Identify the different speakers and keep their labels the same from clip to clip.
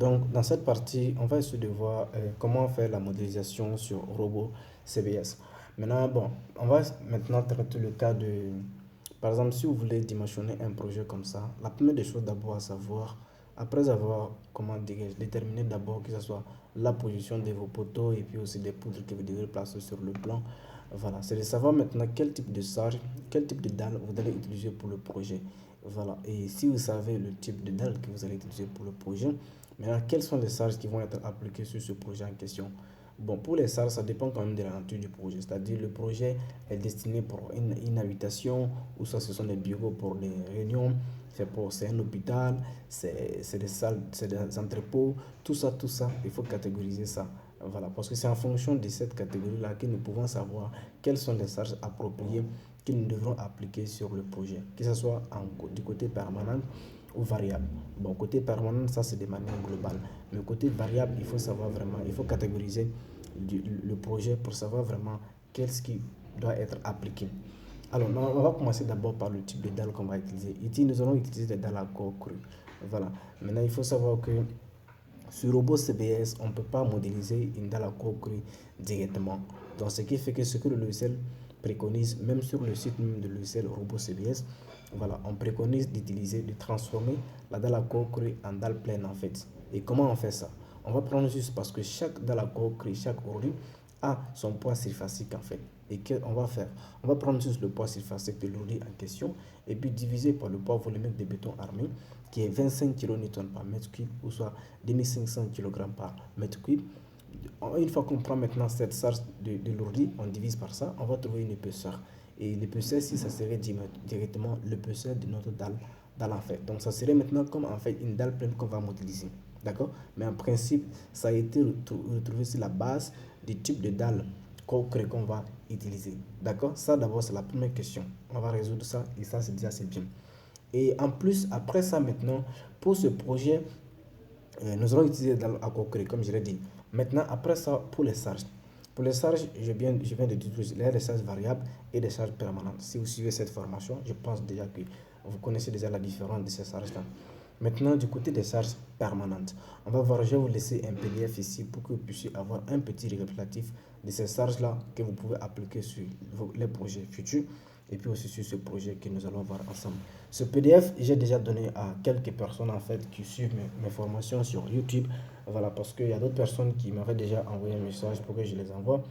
Speaker 1: Donc, dans cette partie, on va essayer de voir comment faire la modélisation sur robot CBS. Maintenant, bon, on va maintenant traiter le cas de, par exemple, si vous voulez dimensionner un projet comme ça, la première des choses d'abord à savoir, après avoir, comment dire, déterminé d'abord que ce soit la position de vos poteaux et puis aussi des poudres que vous devez placer sur le plan, voilà, c'est de savoir maintenant quel type de charge, quel type de dalle vous allez utiliser pour le projet. Voilà, et si vous savez le type de dalle que vous allez utiliser pour le projet, maintenant, quelles sont les charges qui vont être appliquées sur ce projet en question? Bon, pour les charges, ça dépend quand même de la nature du projet. C'est-à-dire, le projet est destiné pour une habitation, ou ça, ce sont des bureaux pour les réunions, c'est un hôpital, c'est des salles, c'est des entrepôts, tout ça, il faut catégoriser ça. Voilà, parce que c'est en fonction de cette catégorie-là que nous pouvons savoir quelles sont les charges appropriées que nous devrons appliquer sur le projet, que ce soit du côté permanent ou variable. Bon, côté permanent, ça c'est de manière globale. Mais côté variable, il faut savoir vraiment, il faut catégoriser le projet pour savoir vraiment qu'est-ce qui doit être appliqué. Alors, on va commencer d'abord par le type de dalle qu'on va utiliser. Ici, nous allons utiliser des dalles à corps cru. Voilà. Maintenant, il faut savoir que sur robot CBS, on ne peut pas modéliser une dalle à corps cru directement. Donc, ce qui fait que ce que le logiciel préconise, même sur le site même de logiciel robot CBS, voilà, on préconise d'utiliser, de transformer la dalle à corps cru en dalle pleine en fait. Et comment on fait ça? On va prendre juste parce que chaque dalle à corps cru, chaque ordi a son poids surfacique en fait. Et qu'on va faire? On va prendre juste le poids surfacique de l'ordi en question et puis diviser par le poids volumique de béton armé qui est 25 kN par mètre cube ou soit 2500 kg par mètre cube. Une fois qu'on prend maintenant cette charge de l'ordi, on divise par ça, on va trouver une épaisseur. Et l'épaisseur, si ça serait directement l'épaisseur de notre dalle en fait. Donc ça serait maintenant comme en fait une dalle pleine qu'on va modéliser. D'accord? Mais en principe, ça a été retrouvé sur la base du type de dalle qu'on va utiliser. D'accord? Ça d'abord, c'est la première question. On va résoudre ça et ça, c'est déjà c'est bien. Et en plus, après ça maintenant, pour ce projet, nous allons utiliser dans Acocre, comme je l'ai dit. Maintenant, après ça, pour les charges. Pour les charges, je viens de dire il y a des charges variables et des charges permanentes. Si vous suivez cette formation, je pense déjà que vous connaissez déjà la différence de ces charges-là. Maintenant, du côté des charges permanentes, on va voir, je vais vous laisser un PDF ici pour que vous puissiez avoir un petit récapitulatif de ces charges-là que vous pouvez appliquer sur les projets futurs et puis aussi sur ce projet que nous allons voir ensemble. Ce PDF, j'ai déjà donné à quelques personnes en fait qui suivent mes formations sur YouTube. Voilà, parce qu'il y a d'autres personnes qui m'avaient déjà envoyé un message pour que je les envoie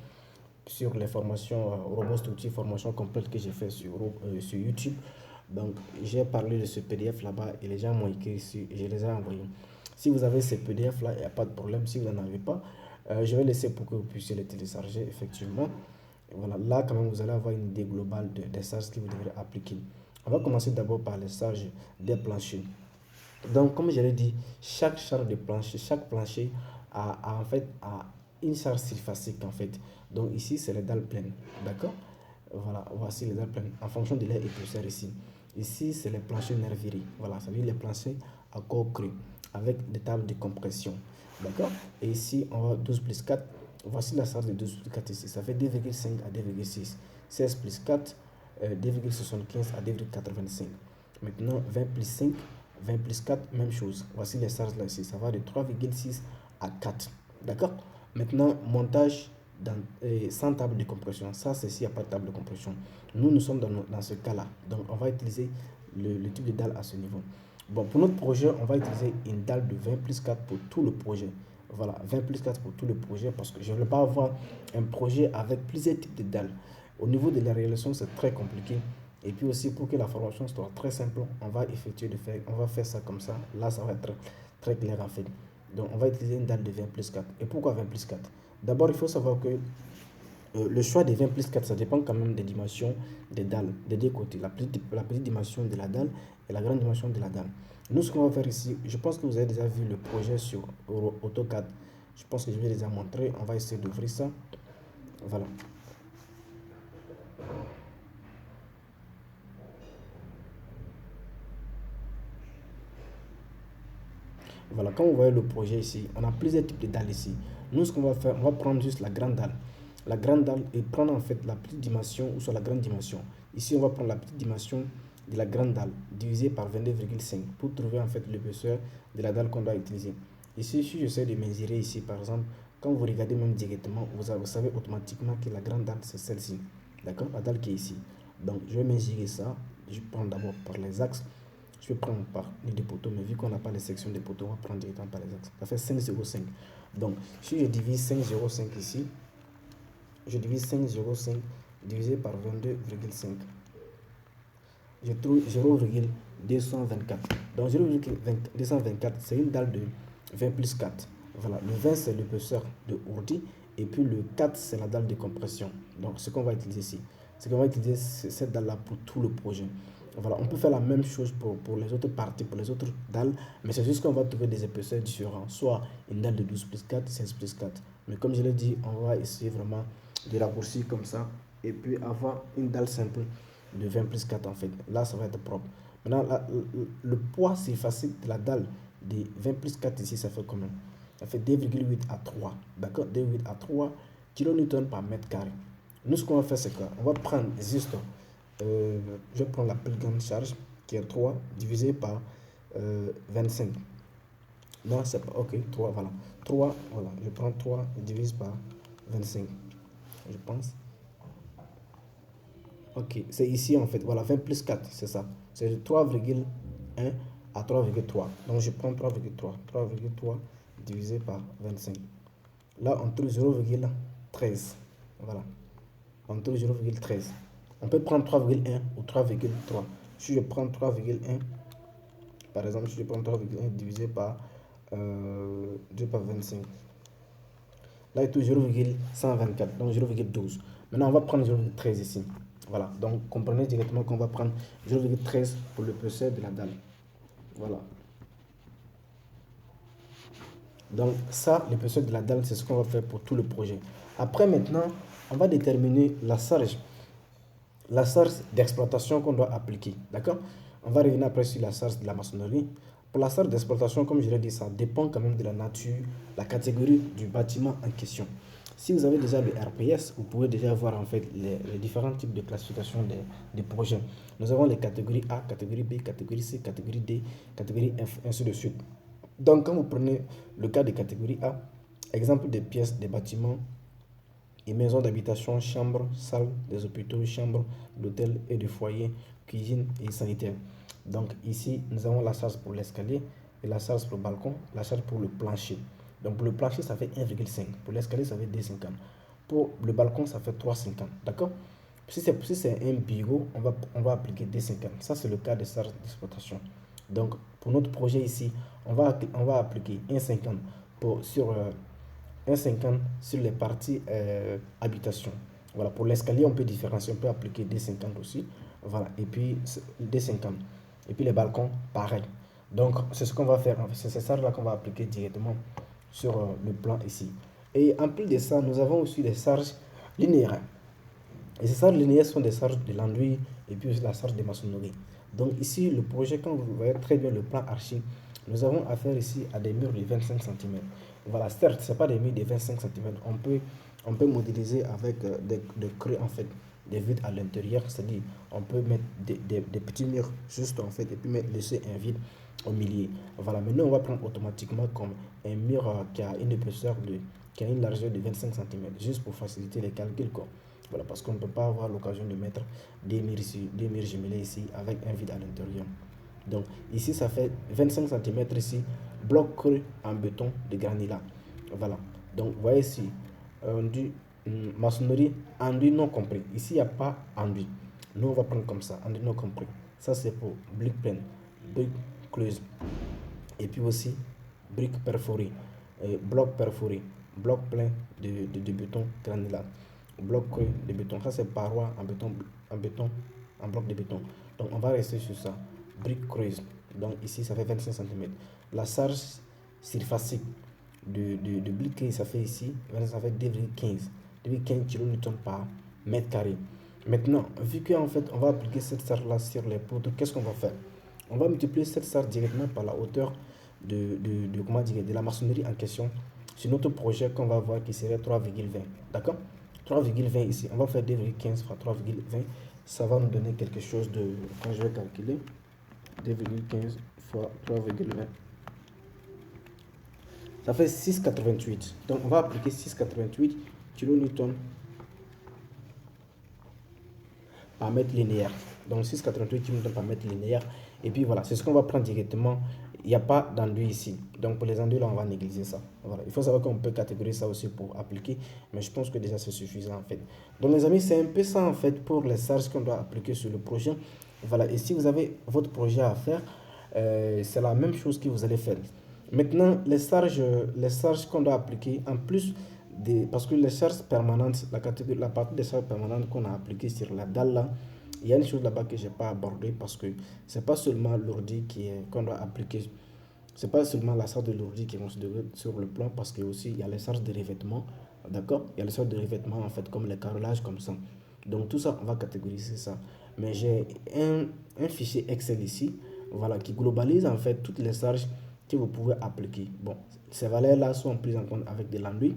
Speaker 1: sur les formations Robot Structure, formation complète que j'ai fait sur YouTube. Donc, j'ai parlé de ce PDF là-bas et les gens m'ont écrit ici et je les ai envoyés. Si vous avez ces PDF là, il n'y a pas de problème. Si vous n'en avez pas, je vais laisser pour que vous puissiez les télécharger effectivement. Et voilà, là quand même, vous allez avoir une idée globale des charges que vous devrez appliquer. On va commencer d'abord par les charges des planchers. Donc, comme je l'ai dit, chaque charge de plancher, chaque plancher en fait a une charge surfacique en fait. Donc ici, c'est les dalles pleines, d'accord? Voilà, voici les dalles pleines en fonction de leur épaisseur ici. Ici, c'est les planchers nervurés. Voilà, ça veut dire les planchers à corps cru avec des tables de compression, d'accord? Et ici, on va 12 plus 4. Voici la charge de 12 plus 4 ici. Ça fait 2,5 à 2,6. 16 plus 4, 2,75 à 2,85. Maintenant, 20 plus 5, 20 plus 4, même chose. Voici les charges là ici. Ça va de 3,6 à 4. D'accord? Maintenant, montage sans table de compression. Ça, c'est s'il n'y a pas de table de compression. Nous sommes dans ce cas-là. Donc, on va utiliser le type de dalle à ce niveau. Bon, pour notre projet, on va utiliser une dalle de 20 plus 4 pour tout le projet. Voilà, 20 plus 4 pour tout le projet parce que je ne veux pas avoir un projet avec plusieurs types de dalles. Au niveau de la réalisation, c'est très compliqué. Et puis aussi, pour que la formation soit très simple, on va faire ça comme ça. Là, ça va être très clair en fait. Donc, on va utiliser une dalle de 20 plus 4. Et pourquoi 20 plus 4? D'abord, il faut savoir que le choix des 20 plus 4, ça dépend quand même des dimensions des dalles, des deux côtés. La petite dimension de la dalle et la grande dimension de la dalle. Nous, ce qu'on va faire ici, je pense que vous avez déjà vu le projet sur AutoCAD. Je pense que je vais déjà montrer. On va essayer d'ouvrir ça. Voilà. Voilà, quand vous voyez le projet ici, on a plusieurs types de dalles ici. Nous, ce qu'on va faire, on va prendre juste la grande dalle. La grande dalle et prendre en fait la petite dimension ou soit la grande dimension. Ici, on va prendre la petite dimension de la grande dalle divisée par 22,5 pour trouver en fait l'épaisseur de la dalle qu'on doit utiliser. Ici, si j'essaie de mesurer ici, par exemple, quand vous regardez même directement, vous savez automatiquement que la grande dalle, c'est celle-ci. D'accord? La dalle qui est ici. Donc, je vais mesurer ça. Je prends d'abord par les axes. Je vais prendre par les deux poteaux, mais vu qu'on n'a pas les sections des poteaux, on va prendre directement par les axes. Ça fait 5,05. Donc, si je divise 5,05 ici, je divise 5,05 divisé par 22,5. Je trouve 0,224. Donc 0,224, c'est une dalle de 20 plus 4. Voilà, le 20 c'est l'épaisseur de ourdi et puis le 4 c'est la dalle de compression. Donc ce qu'on va utiliser ici, c'est qu'on va utiliser cette dalle là pour tout le projet. Voilà, on peut faire la même chose pour les autres parties, pour les autres dalles, mais c'est juste qu'on va trouver des épaisseurs différentes, soit une dalle de 12 plus 4, 16 plus 4. Mais comme je l'ai dit, on va essayer vraiment de raccourcir comme ça et puis avoir une dalle simple de 20 plus 4 en fait. Là, ça va être propre. Maintenant, le poids, c'est facile de la dalle de 20 plus 4 ici, ça fait combien? Ça fait 2,8 à 3. D'accord? 2,8 à 3 kN par mètre carré. Nous, ce qu'on va faire, c'est quoi? On va prendre juste, je vais prendre la plus grande charge, qui est 3, divisé par 25. Non, c'est pas, ok, 3, voilà. 3, voilà, je prends 3 et divise par 25, je pense. Ok, c'est ici en fait. Voilà, 20 plus 4, c'est ça. C'est de 3,1 à 3,3. Donc je prends 3,3. 3,3 divisé par 25. Là, on trouve 0,13. Voilà. On trouve 0,13. On peut prendre 3,1 ou 3,3. Si je prends 3,1, par exemple, si je prends 3,1 divisé par 2 par 25. Là, il trouve 0,124, donc 0,12. Maintenant, on va prendre 0,13 ici. Voilà, donc comprenez directement qu'on va prendre 0,13 pour l'épaisseur de la dalle. Voilà. Donc ça, l'épaisseur de la dalle, c'est ce qu'on va faire pour tout le projet. Après, maintenant, on va déterminer la charge d'exploitation qu'on doit appliquer. D'accord? On va revenir après sur la charge de la maçonnerie. Pour la charge d'exploitation, comme je l'ai dit, ça dépend quand même de la nature, la catégorie du bâtiment en question. Si vous avez déjà le RPS, vous pouvez déjà voir en fait les différents types de classification des projets. Nous avons les catégories A, catégorie B, catégorie C, catégorie D, catégorie F, ainsi de suite. Donc, quand vous prenez le cas de catégorie A, exemple des pièces, des bâtiments et maisons d'habitation, chambres, salles des hôpitaux, chambres d'hôtel et de foyer, cuisine et sanitaire. Donc ici, nous avons la charge pour l'escalier et la charge pour le balcon, la charge pour le plancher. Donc pour le plancher, ça fait 1,5. Pour l'escalier, ça fait 2,50. Pour le balcon, ça fait 3,50. D'accord? Si c'est un bureau, on va appliquer 2,50. Ça, c'est le cas de charge d'exploitation. Donc pour notre projet ici, on va appliquer 1,50 sur 1,50 sur les parties habitation. Voilà, pour l'escalier, on peut différencier, on peut appliquer 2,50 aussi. Voilà, et puis 2,50. Et puis les balcons, pareil. Donc, c'est ce qu'on va faire. C'est ça là qu'on va appliquer directement sur le plan ici. Et en plus de ça, nous avons aussi des charges linéaires. Et ces charges linéaires sont des charges de l'enduit et puis aussi la charge de maçonnerie. Donc ici, le projet, quand vous voyez très bien le plan archi, nous avons affaire ici à des murs de 25 cm. Voilà, certes, ce n'est pas des murs de 25 cm. On peut modéliser avec des creux, en fait, des vides à l'intérieur. C'est-à-dire, on peut mettre des petits murs juste, en fait, et puis laisser un vide au milieu. Voilà, maintenant, on va prendre automatiquement comme un mur qui a une épaisseur qui a une largeur de 25 cm, juste pour faciliter les calculs, quoi. Voilà, parce qu'on ne peut pas avoir l'occasion de mettre des murs ici, des murs jumelés ici avec un vide à l'intérieur. Donc ici, ça fait 25 cm ici, bloc creux en béton de granit. Voilà. Donc vous voyez ici, enduit, maçonnerie, enduit non compris. Ici, il n'y a pas enduit. Nous, on va prendre comme ça, enduit non compris. Ça, c'est pour brique pleine, brique close. Et puis aussi, brique perforée, bloc perforé, bloc plein de béton granulat, bloc creux de béton. Ça, c'est paroi en bloc de béton. Donc, on va rester sur ça. Brique creuse. Donc, ici, ça fait 25 cm. La charge surfacique de brique, ça fait ici, ça fait 2,15 kN par mètre carré. Maintenant, vu qu'en fait, on va appliquer cette charge-là sur les poteaux, qu'est-ce qu'on va faire? On va multiplier cette charge directement par la hauteur comment dire, de la maçonnerie en question sur notre projet qu'on va voir qui serait 3,20. D'accord? 3,20 ici. On va faire 2,15 fois 3,20. Ça va nous donner quelque chose de... Quand je vais calculer, 2,15 fois 3,20. Ça fait 6,88. Donc, on va appliquer 6,88 kN par mètre linéaire. Donc 6,88 kN par mètre linéaire. Et puis voilà, c'est ce qu'on va prendre directement. Il n'y a pas d'enduit ici. Donc pour les enduits, là, on va négliger ça. Voilà. Il faut savoir qu'on peut catégoriser ça aussi pour appliquer. Mais je pense que déjà c'est suffisant en fait. Donc les amis, c'est un peu ça en fait pour les charges qu'on doit appliquer sur le projet. Voilà. Et si vous avez votre projet à faire, c'est la même chose que vous allez faire. Maintenant, les charges qu'on doit appliquer en plus parce que les charges permanentes, la partie des charges permanentes qu'on a appliquées sur la dalle là, il y a une chose là-bas que je n'ai pas abordée parce que c'est pas seulement l'ordi qu'on doit appliquer, c'est pas seulement la charge de l'ordi qui est considérée sur le plan parce que aussi il y a les charges de revêtement, d'accord? Il y a les charges de revêtement en fait comme les carrelages comme ça. Donc tout ça, on va catégoriser ça. Mais j'ai un fichier Excel ici, voilà, qui globalise en fait toutes les charges que vous pouvez appliquer. Bon, ces valeurs-là sont prises en compte avec de l'enduit.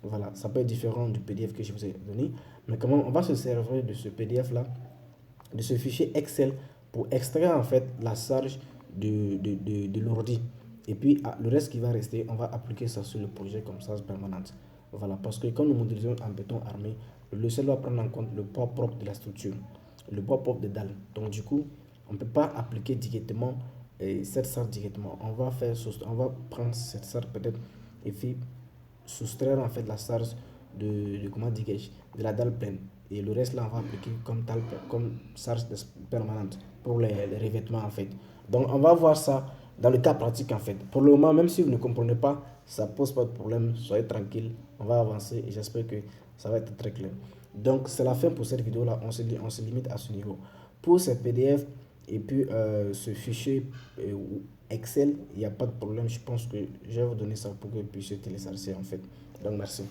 Speaker 1: Voilà, ça peut être différent du PDF que je vous ai donné. Mais comment on va se servir de ce PDF-là, de ce fichier Excel pour extraire en fait la charge de l'ordi. Et puis le reste qui va rester, on va appliquer ça sur le projet comme charge permanente. Voilà, parce que quand nous modélisons en béton armé, le logiciel va prendre en compte le poids propre de la structure, le poids propre des dalles. Donc du coup, on ne peut pas appliquer directement cette charge directement. On va prendre cette charge peut-être et puis soustraire en fait la charge comment de la dalle pleine. Et le reste là, on va appliquer comme charge permanente pour les revêtements en fait. Donc on va voir ça dans le cas pratique en fait. Pour le moment, même si vous ne comprenez pas, ça pose pas de problème, soyez tranquille, on va avancer et j'espère que ça va être très clair. Donc c'est la fin pour cette vidéo là, on se limite à ce niveau. Pour ces PDF et puis ce fichier Excel, il n'y a pas de problème, je pense que je vais vous donner ça pour que vous puissiez télécharger en fait. Donc merci.